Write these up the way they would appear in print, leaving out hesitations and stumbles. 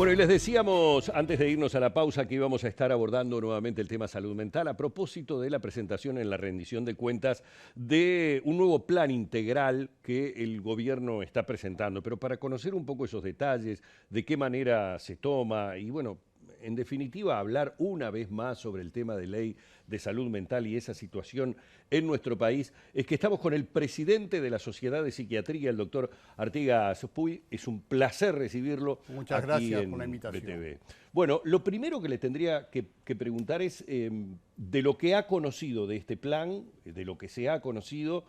Bueno, y les decíamos antes de irnos a la pausa que íbamos a estar abordando nuevamente el tema salud mental a propósito de la presentación en la rendición de cuentas de un nuevo plan integral que el gobierno está presentando. Pero para conocer un poco esos detalles, de qué manera se toma y bueno, en definitiva, hablar una vez más sobre el tema de ley de salud mental y esa situación en nuestro país, es que estamos con el presidente de la Sociedad de Psiquiatría, el doctor Artigas Puy. Es un placer recibirlo. Muchas gracias por la invitación. BTV. Bueno, lo primero que le tendría que preguntar es de lo que ha conocido de este plan, de lo que se ha conocido,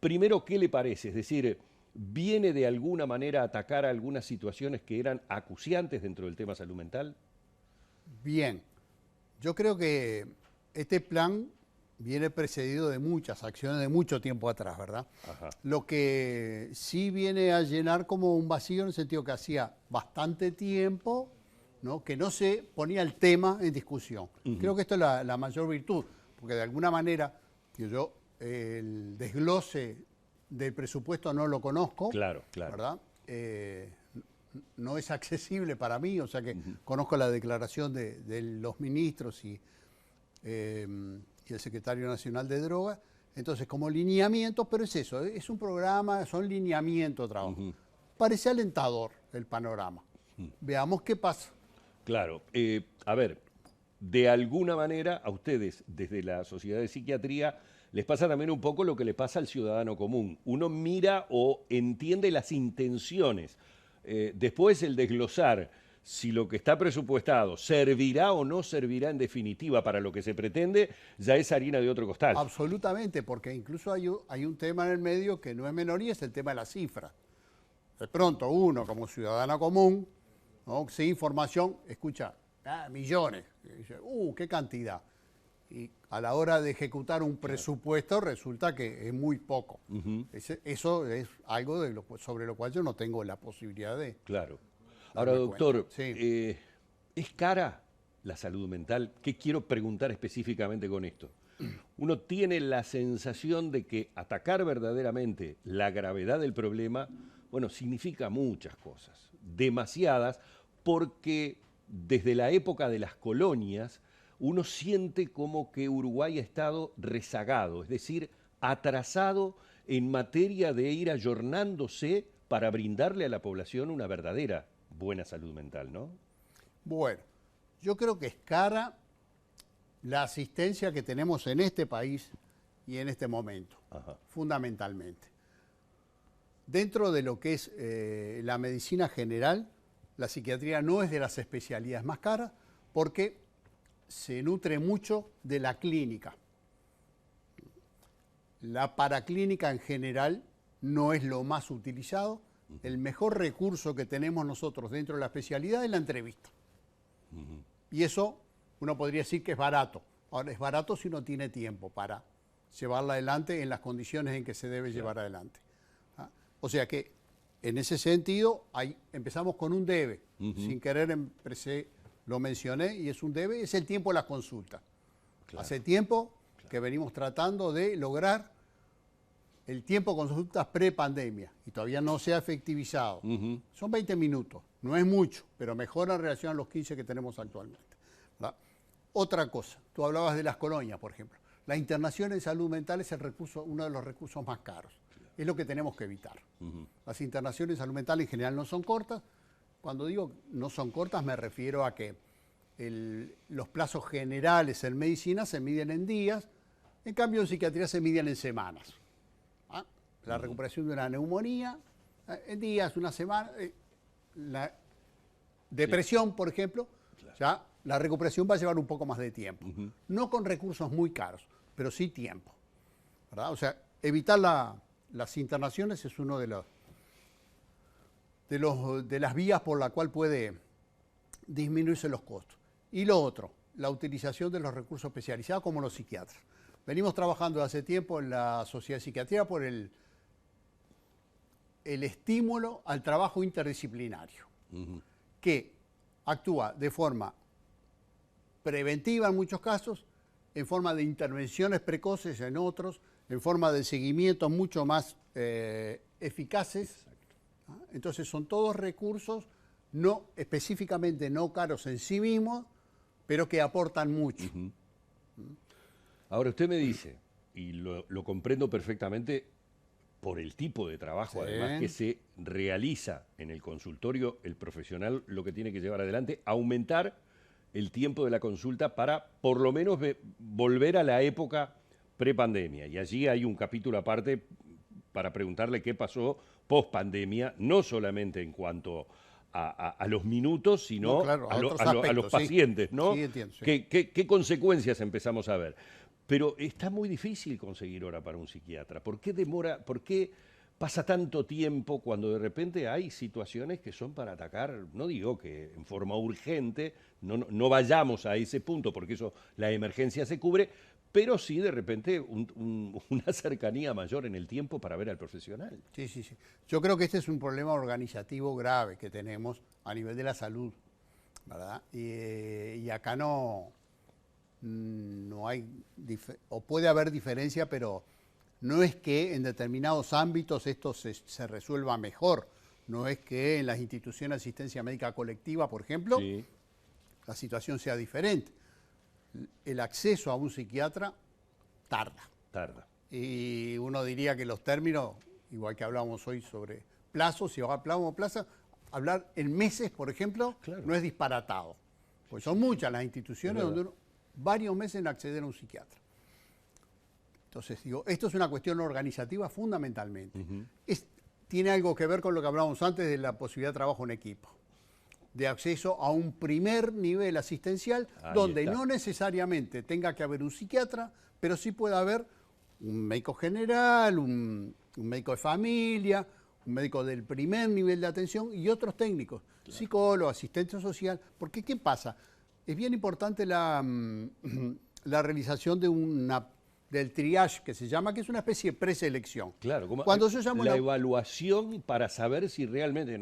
primero, ¿qué le parece? Es decir, ¿viene de alguna manera a atacar a algunas situaciones que eran acuciantes dentro del tema salud mental? Bien, yo creo que este plan viene precedido de muchas acciones de mucho tiempo atrás, ¿verdad? Ajá. Lo que sí viene a llenar como un vacío en el sentido que hacía bastante tiempo, ¿no?, que no se ponía el tema en discusión. Creo que esto es la mayor virtud, porque de alguna manera yo el desglose del presupuesto no lo conozco, Claro, claro. ¿verdad? No es accesible para mí, o sea que conozco la declaración de los ministros y el secretario nacional de drogas. Entonces, como lineamiento, pero es eso, es un programa, son lineamientos de trabajo. Parece alentador el panorama. Veamos qué pasa. Claro. A ver, de alguna manera a ustedes, desde la Sociedad de Psiquiatría, les pasa también un poco lo que le pasa al ciudadano común. Uno mira o entiende las intenciones. Después el desglosar si lo que está presupuestado servirá o no servirá en definitiva para lo que se pretende, ya es harina de otro costal. Absolutamente, porque incluso hay un tema en el medio que no es menor y es el tema de la cifra. De pronto uno como ciudadano común, ¿no?, sin información, escucha, millones, y dice, qué cantidad. Y a la hora de ejecutar un presupuesto resulta que es muy poco. Eso es algo sobre lo cual yo no tengo la posibilidad de... Claro. Ahora, doctor, sí. ¿Es cara la salud mental? ¿Qué quiero preguntar específicamente con esto? Uno tiene la sensación de que atacar verdaderamente la gravedad del problema, bueno, significa muchas cosas, demasiadas, porque desde la época de las colonias uno siente como que Uruguay ha estado rezagado, es decir, atrasado en materia de ir ayornándose para brindarle a la población una verdadera buena salud mental, ¿no? Bueno, yo creo que es cara la asistencia que tenemos en este país y en este momento, fundamentalmente. Dentro de lo que es la medicina general, la psiquiatría no es de las especialidades más caras porque se nutre mucho de la clínica. La paraclínica en general no es lo más utilizado. El mejor recurso que tenemos nosotros dentro de la especialidad es la entrevista. Y eso uno podría decir que es barato. Ahora, es barato si uno tiene tiempo para llevarla adelante en las condiciones en que se debe llevar adelante. O sea que, en ese sentido, empezamos con un debe. Sin querer empecé, lo mencioné, y es un debe, es el tiempo de la consulta. Claro. Hace tiempo que venimos tratando de lograr el tiempo de consultas pre-pandemia y todavía no se ha efectivizado. Son 20 minutos, no es mucho, pero mejora en relación a los 15 que tenemos actualmente. ¿Verdad? Otra cosa, tú hablabas de las colonias, por ejemplo. La internación en salud mental es uno de los recursos más caros. Es lo que tenemos que evitar. Las internaciones en salud mental en general no son cortas. Cuando digo no son cortas me refiero a que los plazos generales en medicina se miden en días, en cambio en psiquiatría se miden en semanas. La recuperación de una neumonía, en días, una semana. La depresión, por ejemplo, ya la recuperación va a llevar un poco más de tiempo. No con recursos muy caros, pero sí tiempo, ¿verdad? O sea, evitar las internaciones es uno de las vías por la cual puede disminuirse los costos. Y lo otro, la utilización de los recursos especializados como los psiquiatras. Venimos trabajando hace tiempo en la Sociedad de Psiquiatría por el estímulo al trabajo interdisciplinario, que actúa de forma preventiva en muchos casos, en forma de intervenciones precoces en otros, en forma de seguimiento mucho más eficaces. Entonces son todos recursos no específicamente no caros en sí mismos, pero que aportan mucho. Ahora usted me dice, y lo comprendo perfectamente por el tipo de trabajo, Sí. además que se realiza en el consultorio, el profesional lo que tiene que llevar adelante, aumentar el tiempo de la consulta para por lo menos volver a la época prepandemia. Y allí hay un capítulo aparte para preguntarle qué pasó post pandemia, no solamente en cuanto a los minutos, sino No, claro, a otros a los aspectos, sí. pacientes, ¿no? Sí, entiendo, sí. ¿Qué consecuencias empezamos a ver? Pero está muy difícil conseguir hora para un psiquiatra. ¿Por qué demora, por qué pasa tanto tiempo cuando de repente hay situaciones que son para atacar? No digo que en forma urgente, no vayamos a ese punto, porque eso, la emergencia se cubre, pero sí de repente una cercanía mayor en el tiempo para ver al profesional. Sí, sí, sí. Yo creo que este es un problema organizativo grave que tenemos a nivel de la salud, ¿verdad? Y acá no hay, o puede haber diferencia, pero no es que en determinados ámbitos esto se resuelva mejor. No es que en las instituciones de asistencia médica colectiva, por ejemplo, Sí, la situación sea diferente. El acceso a un psiquiatra tarda. tarda. Y uno diría que los términos, igual que hablamos hoy sobre plazos, si hablamos de plazos, hablar en meses, por ejemplo, Claro. no es disparatado. Pues son muchas las instituciones Es donde uno, varios meses en acceder a un psiquiatra. Entonces, digo, esto es una cuestión organizativa fundamentalmente. Tiene algo que ver con lo que hablábamos antes de la posibilidad de trabajo en equipo, de acceso a un primer nivel asistencial, Ahí donde está. no necesariamente tenga que haber un psiquiatra, pero sí puede haber un médico general, un médico de familia, un médico del primer nivel de atención y otros técnicos, psicólogo, asistente social. Porque, ¿qué pasa? Es bien importante la realización del triage, que se llama, que es una especie de preselección. Claro, como Cuando yo llamo la evaluación para saber si realmente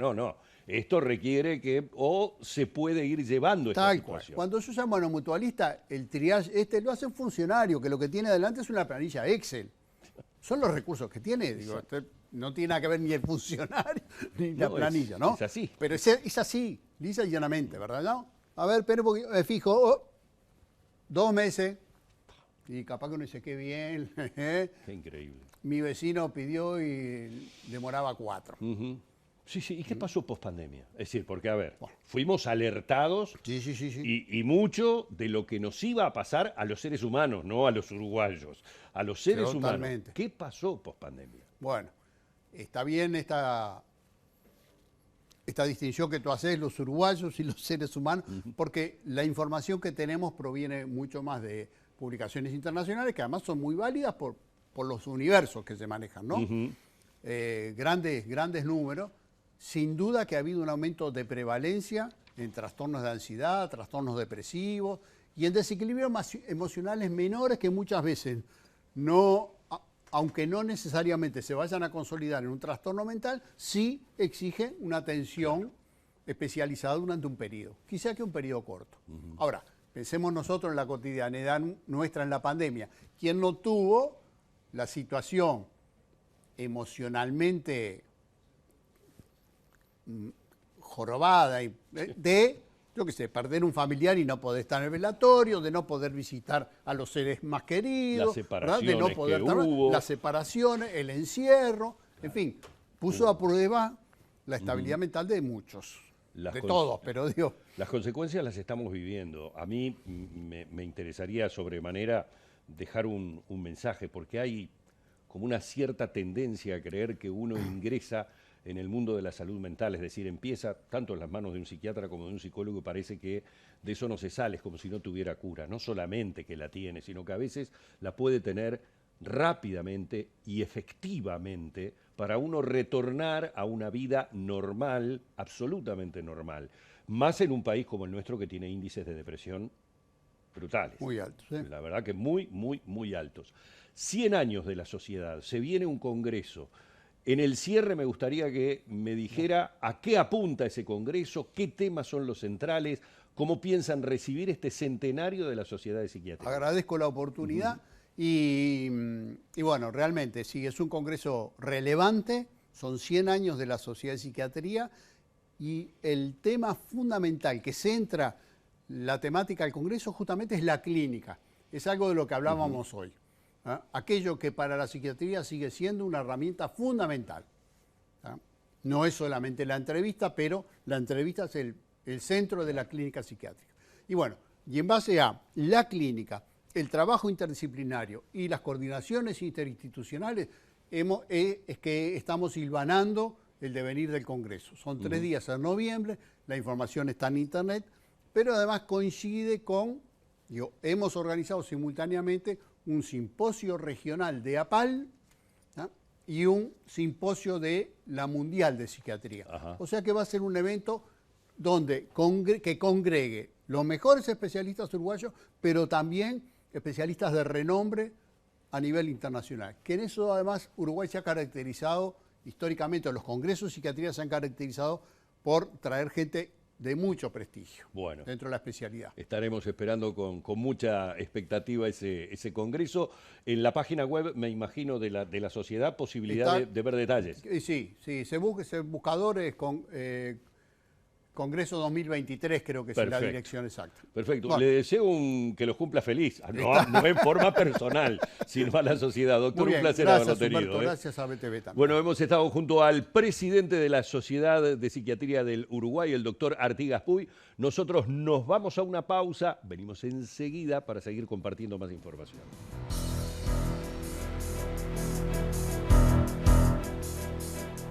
esto requiere que o se puede ir llevando esta Tal cual. situación. Cuando yo llamo a una mutualista, el triage lo hace un funcionario que lo que tiene adelante es una planilla Excel. Son los recursos que tiene. Digo, no tiene nada que ver ni el funcionario ni la planilla, ¿no? Es así. Pero es así, lisa y llanamente, ¿verdad? ¿No? A ver, pero me fijo, 2 meses. Y capaz que uno dice, qué bien. Qué increíble. Mi vecino pidió y demoraba 4. Ujú. Sí, sí. ¿Y qué pasó post pandemia? Es decir, porque, a ver, fuimos alertados Sí. y mucho de lo que nos iba a pasar a los seres humanos, no a los uruguayos, a los seres Totalmente. humanos. ¿Qué pasó post pandemia? Bueno, está bien esta distinción que tú haces, los uruguayos y los seres humanos, porque la información que tenemos proviene mucho más de publicaciones internacionales, que además son muy válidas por los universos que se manejan, ¿no? Grandes números. Sin duda que ha habido un aumento de prevalencia en trastornos de ansiedad, trastornos depresivos y en desequilibrios emocionales menores que muchas veces aunque no necesariamente se vayan a consolidar en un trastorno mental, sí exigen una atención especializada durante un periodo, quizá que un periodo corto. Ahora, pensemos nosotros en la cotidianidad nuestra en la pandemia. ¿Quién no tuvo la situación emocionalmente jorobada de, yo qué sé, perder un familiar y no poder estar en el velatorio, de no poder visitar a los seres más queridos, Las separaciones de no poder que hubo. las separaciones, el encierro, en fin, puso a prueba la estabilidad mental de muchos, de todos, pero digo... Las consecuencias las estamos viviendo. A mí me interesaría sobremanera dejar un mensaje, porque hay como una cierta tendencia a creer que uno ingresa en el mundo de la salud mental, es decir, empieza tanto en las manos de un psiquiatra como de un psicólogo y parece que de eso no se sale, es como si no tuviera cura. No solamente que la tiene, sino que a veces la puede tener rápidamente y efectivamente para uno retornar a una vida normal, absolutamente normal. Más en un país como el nuestro que tiene índices de depresión brutales. Muy altos. La verdad que muy altos. 100 años de la sociedad, se viene un congreso. En el cierre me gustaría que me dijera a qué apunta ese congreso, qué temas son los centrales, cómo piensan recibir este centenario de la Sociedad de Psiquiatría. Agradezco la oportunidad y bueno, realmente sí, es un congreso relevante, son 100 años de la Sociedad de Psiquiatría Y el tema fundamental que centra la temática del Congreso justamente es la clínica. Es algo de lo que hablábamos hoy. Aquello que para la psiquiatría sigue siendo una herramienta fundamental. No es solamente la entrevista, pero la entrevista es el centro de la clínica psiquiátrica. Y bueno, y en base a la clínica, el trabajo interdisciplinario y las coordinaciones interinstitucionales, es que estamos hilvanando el devenir del Congreso. Son 3 días en noviembre, la información está en internet, pero además coincide con, hemos organizado simultáneamente un simposio regional de APAL y un simposio de la Mundial de Psiquiatría. Ajá. O sea que va a ser un evento donde que congregue los mejores especialistas uruguayos, pero también especialistas de renombre a nivel internacional. Que en eso además Uruguay se ha caracterizado históricamente, los congresos de psiquiatría se han caracterizado por traer gente de mucho prestigio dentro de la especialidad. Estaremos esperando con mucha expectativa ese congreso. En la página web, me imagino, de la sociedad, posibilidad de ver detalles. Sí, se buscadores con Congreso 2023, creo que es la dirección exacta. Perfecto. Bueno. Le deseo que los cumpla feliz. No en forma personal, sino a la sociedad. Doctor, un placer haberlo tenido. Humberto, gracias a BTV también. Bueno, hemos estado junto al presidente de la Sociedad de Psiquiatría del Uruguay, el doctor Artigas Puy. Nosotros nos vamos a una pausa. Venimos enseguida para seguir compartiendo más información.